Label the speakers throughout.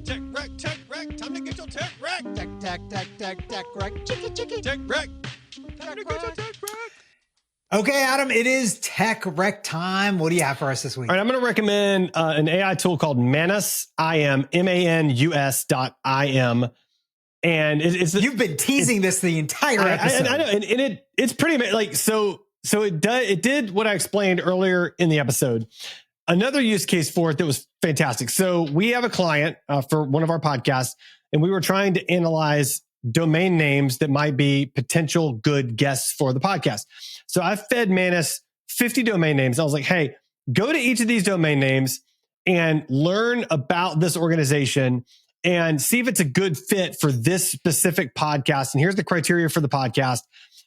Speaker 1: Tech wreck. Time to get your tech wreck.
Speaker 2: Tech wreck. Chicky.
Speaker 1: Tech wreck. Time to get your tech wreck.
Speaker 2: Okay, Adam, it is tech wreck time. What do you have for us this week?
Speaker 3: All right, I'm going to recommend an AI tool called Manus.im, Manus.im. And
Speaker 2: you've been teasing this the entire episode.
Speaker 3: I know, and it's pretty like so it did what I explained earlier in the episode. Another use case for it that was fantastic. So we have a client for one of our podcasts, and we were trying to analyze domain names that might be potential good guests for the podcast. So I fed Manus 50 domain names. I was like, hey, go to each of these domain names and learn about this organization and see if it's a good fit for this specific podcast. And here's the criteria for the podcast.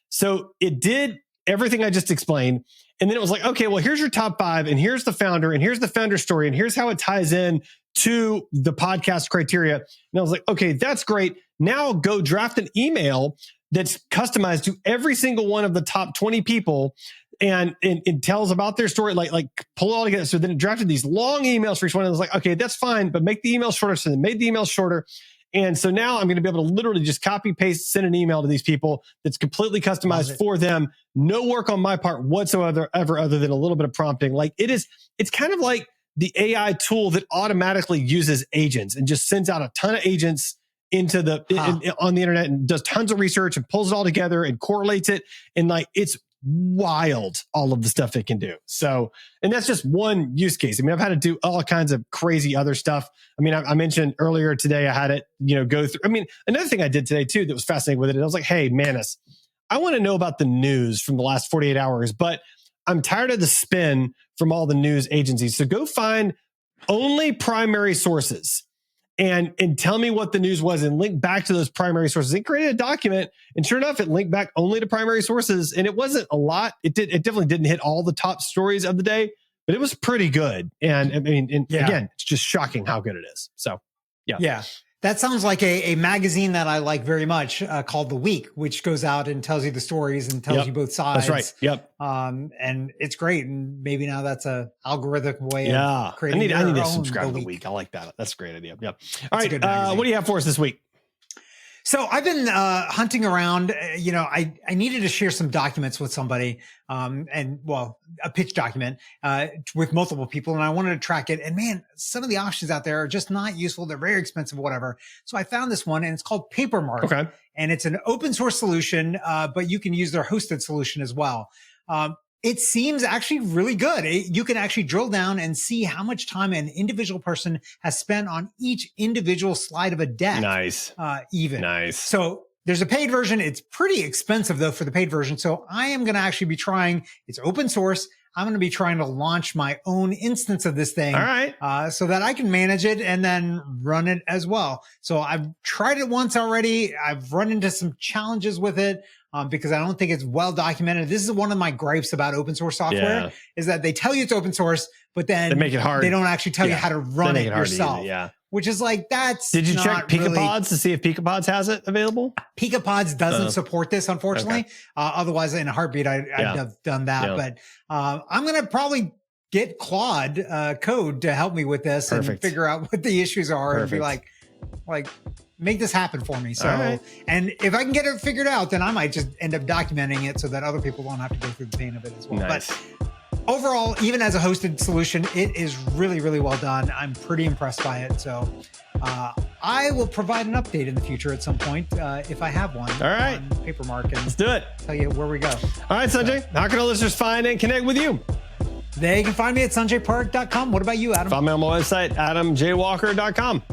Speaker 3: So it did everything I just explained. And then it was like, okay, well, here's your top 5, and here's the founder, and here's the founder story, and here's how it ties in to the podcast criteria. And I was like, okay, that's great. Now go draft an email that's customized to every single one of the top 20 people and it tells about their story, like pull it all together. So then it drafted these long emails for each one. And I was like, okay, that's fine, but make the email shorter. So they made the email shorter. And so now I'm going to be able to literally just copy, paste, send an email to these people that's completely customized for them. No work on my part whatsoever, other than a little bit of prompting. Like it's kind of like the AI tool that automatically uses agents and just sends out a ton of agents into on the internet and does tons of research and pulls it all together and correlates it. And like, it's wild, all of the stuff it can do. So, and that's just one use case. I mean, I've had to do all kinds of crazy other stuff. I mean, I mentioned earlier today, I had it, go through. I mean, another thing I did today too, that was fascinating with it. I was like, hey, Manus, I want to know about the news from the last 48 hours, but I'm tired of the spin from all the news agencies. So go find only primary sources and tell me what the news was and link back to those primary sources. It created a document, and sure enough, it linked back only to primary sources. And it wasn't a lot. It definitely didn't hit all the top stories of the day, but it was pretty good. And I mean, again, it's just shocking how good it is. So, yeah.
Speaker 2: That sounds like a magazine that I like very much called The Week, which goes out and tells you the stories and tells you both sides.
Speaker 3: That's right. Yep.
Speaker 2: And it's great. And maybe now that's a algorithmic way of creating
Speaker 3: I need to subscribe to The Week. I like that. That's a great idea. Yep. All right. What do you have for us this week?
Speaker 2: So I've been hunting around. I needed to share some documents with somebody, a pitch document with multiple people, and I wanted to track it. And man, some of the options out there are just not useful. They're very expensive, whatever. So I found this one, and it's called Papermark.
Speaker 3: Okay.
Speaker 2: And it's an open source solution, but you can use their hosted solution as well. It seems actually really good. You can actually drill down and see how much time an individual person has spent on each individual slide of a deck.
Speaker 3: Nice. Nice.
Speaker 2: So there's a paid version. It's pretty expensive though for the paid version. So I am going to actually be trying, it's open source. I'm going to be trying to launch my own instance of this thing.
Speaker 3: All right.
Speaker 2: So that I can manage it and then run it as well. So I've tried it once already. I've run into some challenges with it. Because I don't think it's well documented. This is one of my gripes about open source software is that they tell you it's open source, but then
Speaker 3: they make it hard.
Speaker 2: They don't actually tell you how to run it yourself. Which is like, that's
Speaker 3: Did you check Peekapods to see if Peekapods has it available?
Speaker 2: Peekapods doesn't support this, unfortunately. Okay. Otherwise, in a heartbeat, I'd have done that. But I'm going to probably get Claude code to help me with this and figure out what the issues are and be like, make this happen for me. So, and if I can get it figured out, then I might just end up documenting it so that other people don't have to go through the pain of it as well.
Speaker 3: Nice.
Speaker 2: But overall, even as a hosted solution, it is really, really well done. I'm pretty impressed by it. So I will provide an update in the future at some point if I have one.
Speaker 3: All right.
Speaker 2: On Papermark, and
Speaker 3: let's do it.
Speaker 2: Tell you where we go.
Speaker 3: All right, Sanjay. How can our listeners find and connect with you?
Speaker 2: They can find me at sanjaypark.com. What about you, Adam?
Speaker 3: Find me on my website, adamjwalker.com.